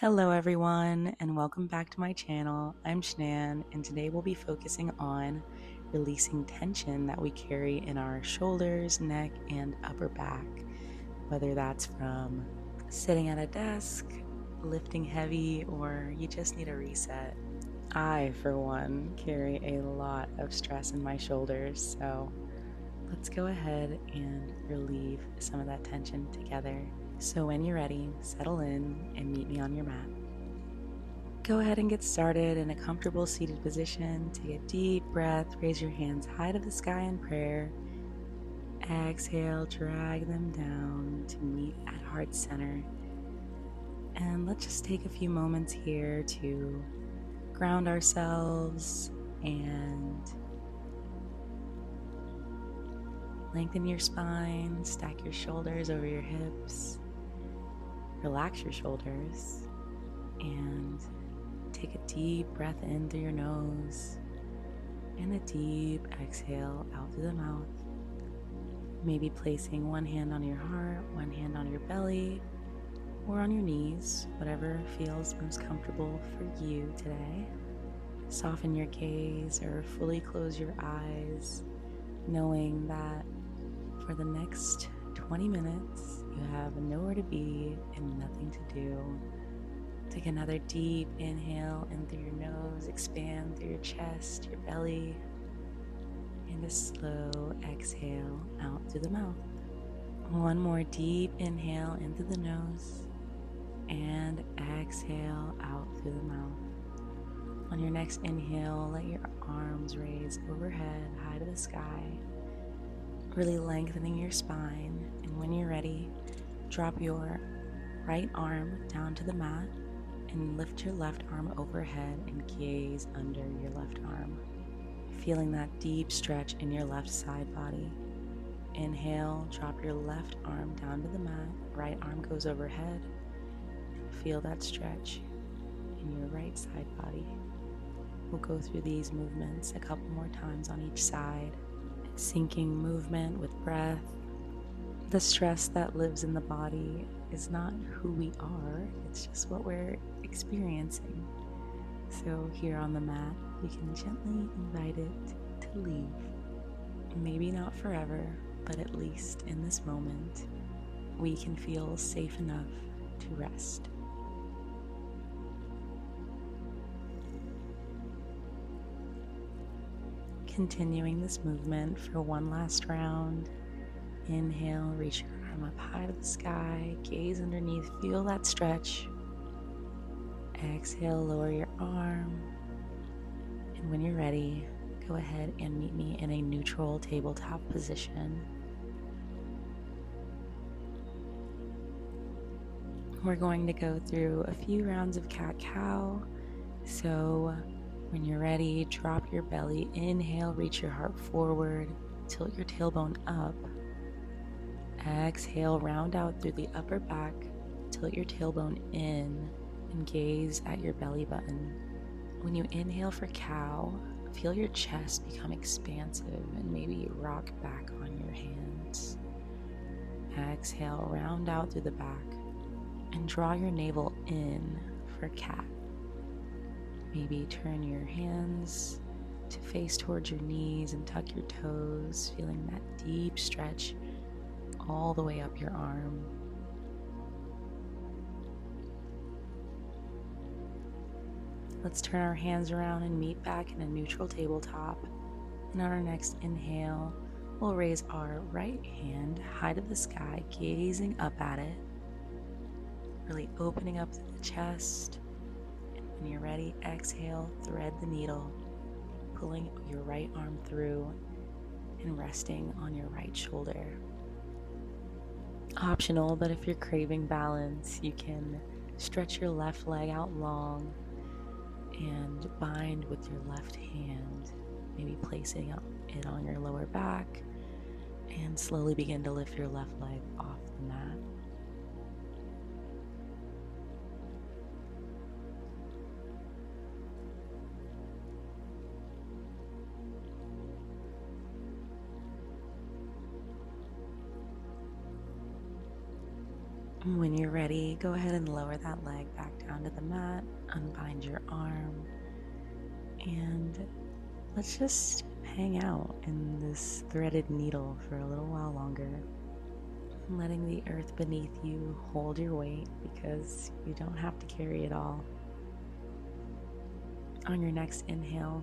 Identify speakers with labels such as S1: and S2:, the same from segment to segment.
S1: Hello everyone and welcome back to my channel. I'm Shanann and today we'll be focusing on releasing tension that we carry in our shoulders, neck, and upper back. Whether that's from sitting at a desk, lifting heavy, or you just need a reset. I, for one, carry a lot of stress in my shoulders, so let's go ahead and relieve some of that tension together. So when you're ready, settle in and meet me on your mat. Go ahead and get started in a comfortable seated position. Take a deep breath, raise your hands high to the sky in prayer. Exhale, drag them down to meet at heart center. And let's just take a few moments here to ground ourselves and lengthen your spine, stack your shoulders over your hips, relax your shoulders, and take a deep breath in through your nose and a deep exhale out through the mouth. Maybe placing one hand on your heart, one hand on your belly, or on your knees, whatever feels most comfortable for you today. Soften your gaze or fully close your eyes, knowing that for the next 20 minutes, you have nowhere to be and nothing to do. Take another deep inhale in through your nose, expand through your chest, your belly, and a slow exhale out through the mouth. One more deep inhale in through the nose and exhale out through the mouth. On your next inhale, let your arms raise overhead, high to the sky, really lengthening your spine. And when you're ready, drop your right arm down to the mat and lift your left arm overhead and gaze under your left arm, feeling that deep stretch in your left side body. Inhale, drop your left arm down to the mat, right arm goes overhead, and feel that stretch in your right side body. We'll go through these movements a couple more times on each side. Syncing movement with breath. The stress that lives in the body is not who we are, it's just what we're experiencing. So here on the mat, we can gently invite it to leave. Maybe not forever, but at least in this moment, we can feel safe enough to rest. Continuing this movement for one last round. Inhale, reach your arm up high to the sky, gaze underneath, feel that stretch. Exhale, lower your arm. And when you're ready, go ahead and meet me in a neutral tabletop position. We're going to go through a few rounds of cat-cow. So when you're ready, drop your belly, inhale, reach your heart forward, tilt your tailbone up. Exhale, round out through the upper back, tilt your tailbone in, and gaze at your belly button. When you inhale for cow, feel your chest become expansive and maybe rock back on your hands. Exhale, round out through the back, and draw your navel in for cat. Maybe turn your hands to face towards your knees and tuck your toes, feeling that deep stretch all the way up your arm. Let's turn our hands around and meet back in a neutral tabletop. And on our next inhale, we'll raise our right hand high to the sky, gazing up at it, really opening up the chest. When you're ready, exhale, thread the needle, pulling your right arm through and resting on your right shoulder. Optional, but if you're craving balance, you can stretch your left leg out long and bind with your left hand, maybe placing it on your lower back, and slowly begin to lift your left leg off the mat. When you're ready, go ahead and lower that leg back down to the mat, unbind your arm, and let's just hang out in this threaded needle for a little while longer, letting the earth beneath you hold your weight because you don't have to carry it all. On your next inhale,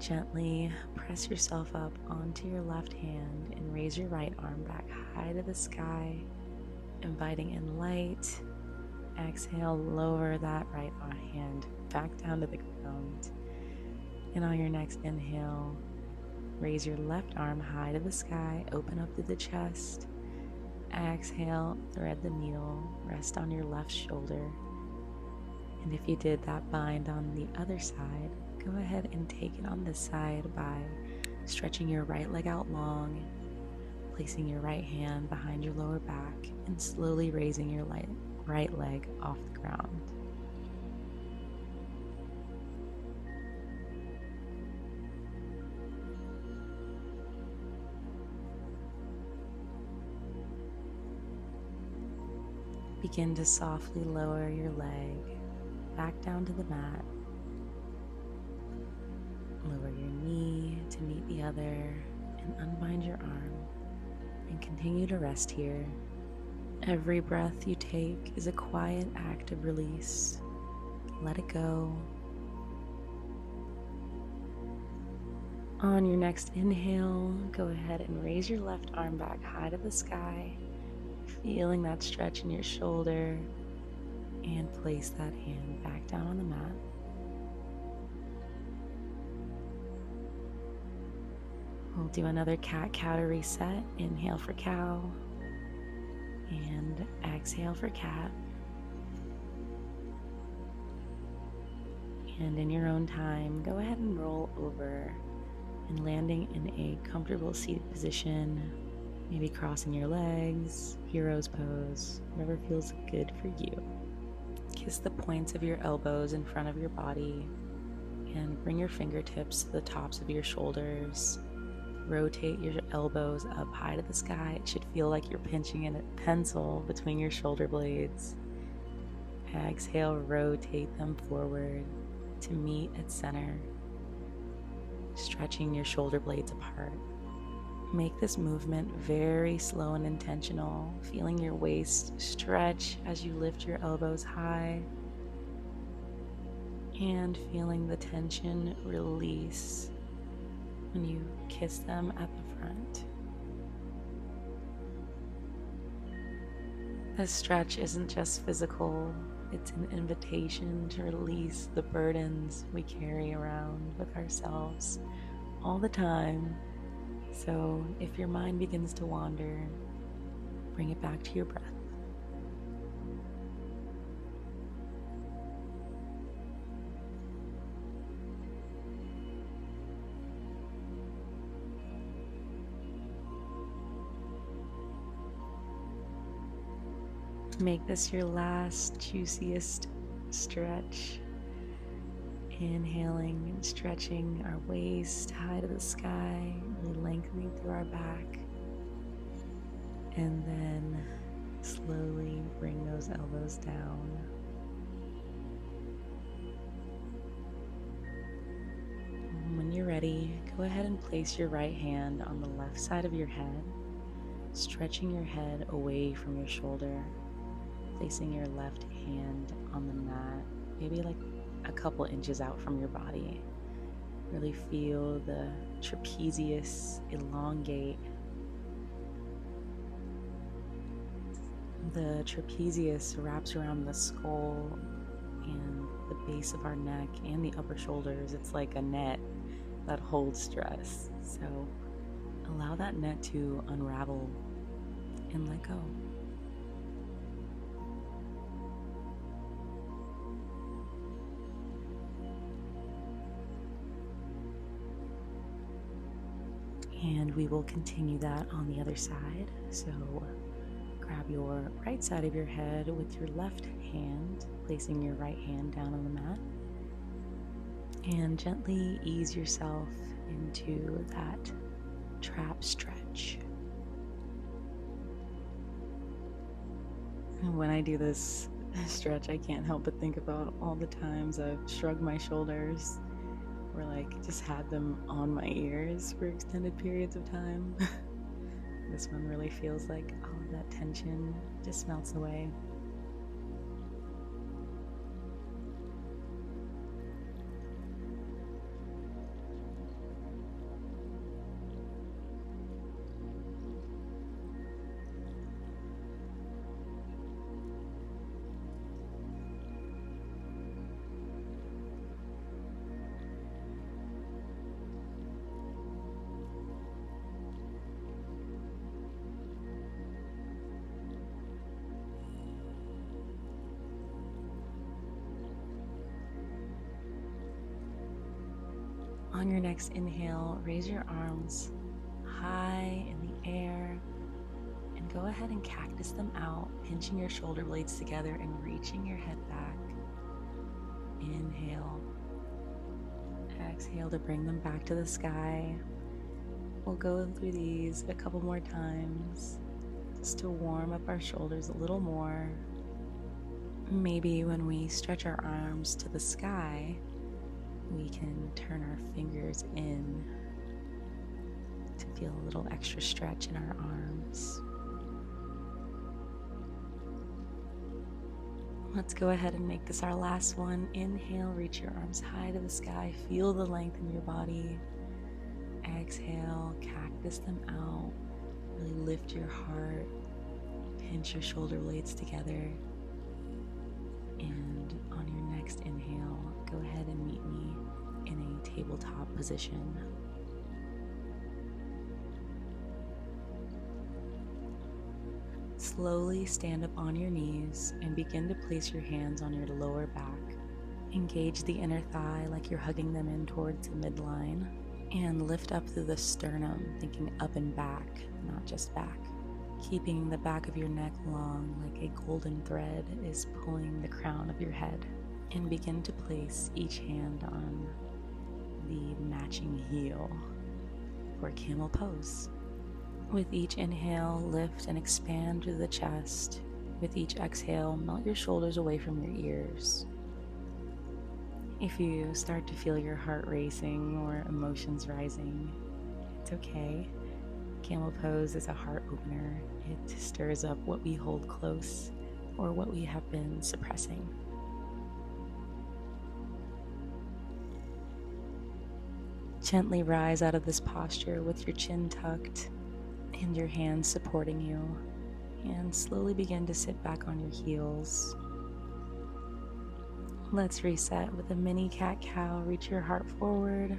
S1: gently press yourself up onto your left hand and raise your right arm back high to the sky, inviting in light. Exhale, lower that right hand back down to the ground. And on your next inhale, raise your left arm high to the sky, open up to the chest. Exhale, thread the needle, rest on your left shoulder. And if you did that bind on the other side, go ahead and take it on this side by stretching your right leg out long, placing your right hand behind your lower back, and slowly raising your right leg off the ground. Begin to softly lower your leg back down to the mat. Lower your knee to meet the other and unbind your arm, and continue to rest here. Every breath you take is a quiet act of release. Let it go. On your next inhale, go ahead and raise your left arm back high to the sky, feeling that stretch in your shoulder, and place that hand back down on the mat. We'll do another cat-cow to reset. Inhale for cow, and exhale for cat. And in your own time, go ahead and roll over and landing in a comfortable seated position, maybe crossing your legs, hero's pose, whatever feels good for you. Kiss the points of your elbows in front of your body and bring your fingertips to the tops of your shoulders. Rotate your elbows up high to the sky. It should feel like you're pinching in a pencil between your shoulder blades. Exhale, rotate them forward to meet at center, stretching your shoulder blades apart. Make this movement very slow and intentional, feeling your waist stretch as you lift your elbows high and feeling the tension release when you kiss them at the front. This stretch isn't just physical, it's an invitation to release the burdens we carry around with ourselves all the time. So if your mind begins to wander, bring it back to your breath. Make this your last, juiciest stretch. Inhaling and stretching our waist high to the sky, really lengthening through our back. And then slowly bring those elbows down. And when you're ready, go ahead and place your right hand on the left side of your head, stretching your head away from your shoulder. Placing your left hand on the mat, maybe like a couple inches out from your body. Really feel the trapezius elongate. The trapezius wraps around the skull and the base of our neck and the upper shoulders. It's like a net that holds stress. So allow that net to unravel and let go. And we will continue that on the other side. So grab your right side of your head with your left hand, placing your right hand down on the mat. And gently ease yourself into that trap stretch. When I do this stretch, I can't help but think about all the times I've shrugged my shoulders or just had them on my ears for extended periods of time. This one really feels like all of that tension just melts away. On your next inhale, raise your arms high in the air and go ahead and cactus them out, pinching your shoulder blades together and reaching your head back. Inhale. Exhale to bring them back to the sky. We'll go through these a couple more times just to warm up our shoulders a little more. Maybe when we stretch our arms to the sky, we can turn our fingers in to feel a little extra stretch in our arms. Let's go ahead and make this our last one. Inhale, reach your arms high to the sky. Feel the length in your body. Exhale, cactus them out. Really lift your heart. Pinch your shoulder blades together. And on your next inhale, go ahead and meet me in a tabletop position. Slowly stand up on your knees and begin to place your hands on your lower back. Engage the inner thigh like you're hugging them in towards the midline, and lift up through the sternum, thinking up and back, not just back. Keeping the back of your neck long like a golden thread is pulling the crown of your head. And begin to place each hand on the matching heel for camel pose. With each inhale, lift and expand through the chest. With each exhale, melt your shoulders away from your ears. If you start to feel your heart racing or emotions rising, it's okay. Camel pose is a heart opener. It stirs up what we hold close or what we have been suppressing. Gently rise out of this posture with your chin tucked and your hands supporting you, and slowly begin to sit back on your heels. Let's reset with a mini cat-cow. Reach your heart forward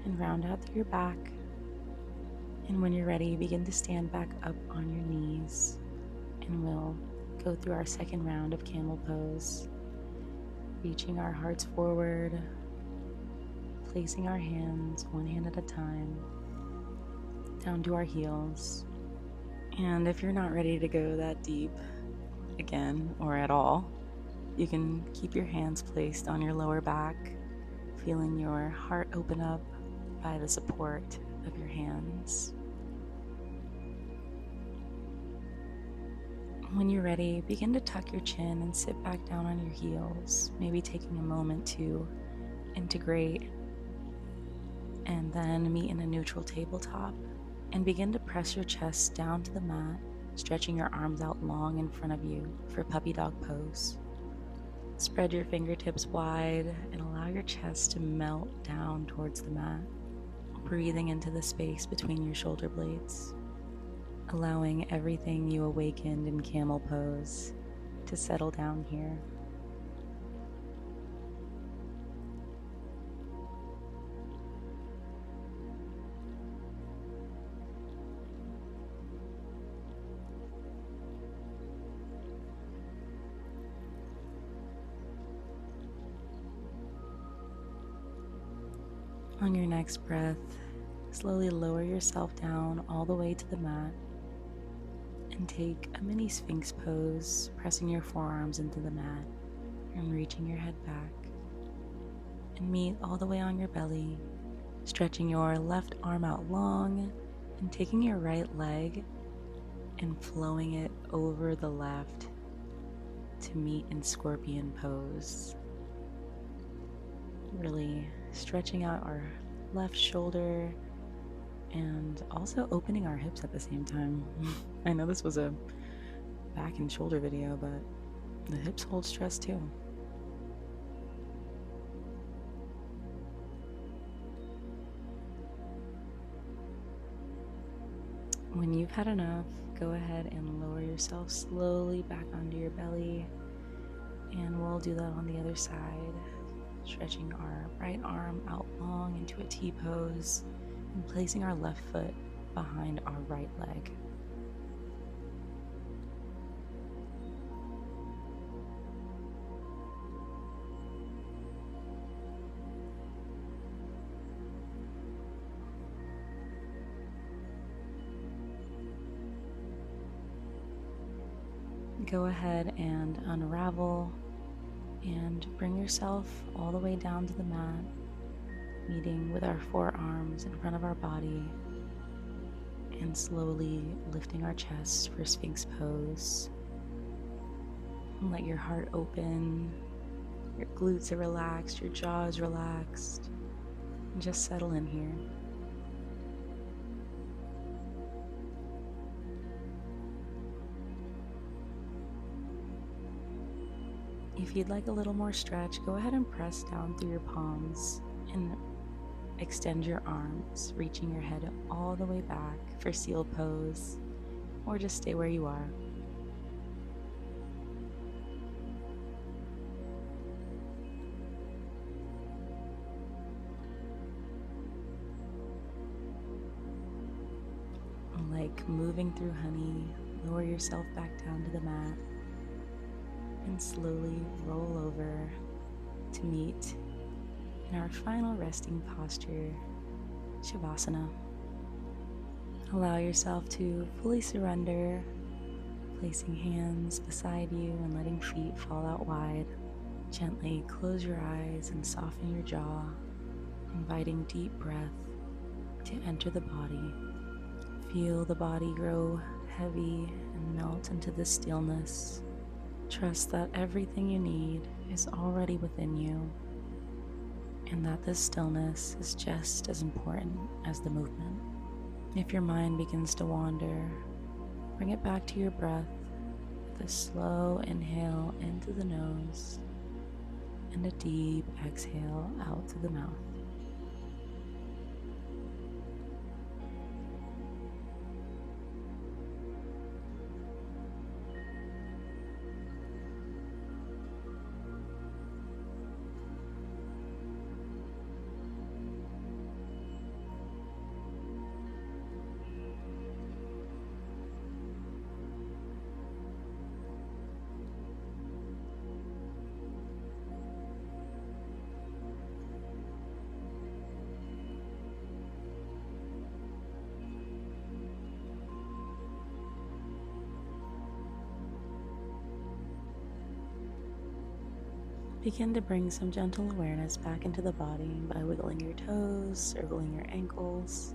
S1: and round out through your back. And when you're ready, begin to stand back up on your knees, and we'll go through our second round of camel pose, reaching our hearts forward, placing our hands one hand at a time down to our heels. And if you're not ready to go that deep again or at all, you can keep your hands placed on your lower back, feeling your heart open up by the support of your hands. When you're ready, begin to tuck your chin and sit back down on your heels, maybe taking a moment to integrate, and then meet in a neutral tabletop. And begin to press your chest down to the mat, stretching your arms out long in front of you for puppy dog pose. Spread your fingertips wide and allow your chest to melt down towards the mat, breathing into the space between your shoulder blades, allowing everything you awakened in camel pose to settle down here. On your next breath, slowly lower yourself down all the way to the mat and take a mini Sphinx pose, pressing your forearms into the mat and reaching your head back. And meet all the way on your belly, stretching your left arm out long and taking your right leg and flowing it over the left, to meet in scorpion pose. Really stretching out our left shoulder and also opening our hips at the same time. I know this was a back and shoulder video, but the hips hold stress too. When you've had enough, go ahead and lower yourself slowly back onto your belly, and we'll do that on the other side, stretching our right arm out long into a T pose and placing our left foot behind our right leg. Go ahead and unravel and bring yourself all the way down to the mat, meeting with our forearms in front of our body and slowly lifting our chest for Sphinx pose. And let your heart open, your glutes are relaxed, your jaw is relaxed, and just settle in here. If you'd like a little more stretch, go ahead and press down through your palms and extend your arms, reaching your head all the way back for seal pose, or just stay where you are. Like moving through honey, lower yourself back down to the mat and slowly roll over to meet in our final resting posture, Shavasana. Allow yourself to fully surrender, placing hands beside you and letting feet fall out wide. Gently close your eyes and soften your jaw, inviting deep breath to enter the body. Feel the body grow heavy and melt into the stillness. Trust that everything you need is already within you, and that this stillness is just as important as the movement. If your mind begins to wander, bring it back to your breath with a slow inhale into the nose and a deep exhale out through the mouth. Begin to bring some gentle awareness back into the body by wiggling your toes, circling your ankles,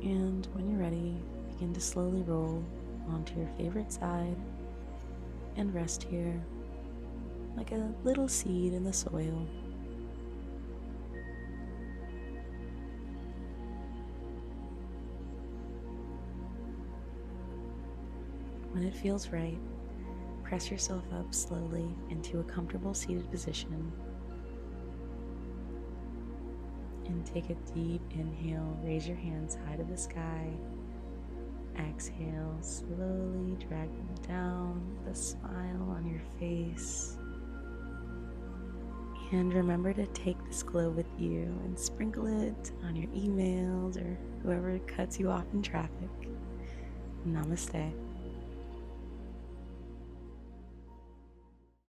S1: and when you're ready, begin to slowly roll onto your favorite side and rest here like a little seed in the soil. When it feels right, press yourself up slowly into a comfortable seated position and take a deep inhale. Raise your hands high to the sky. Exhale, slowly drag them down with a smile on your face. And remember to take this glow with you and sprinkle it on your emails or whoever cuts you off in traffic. Namaste.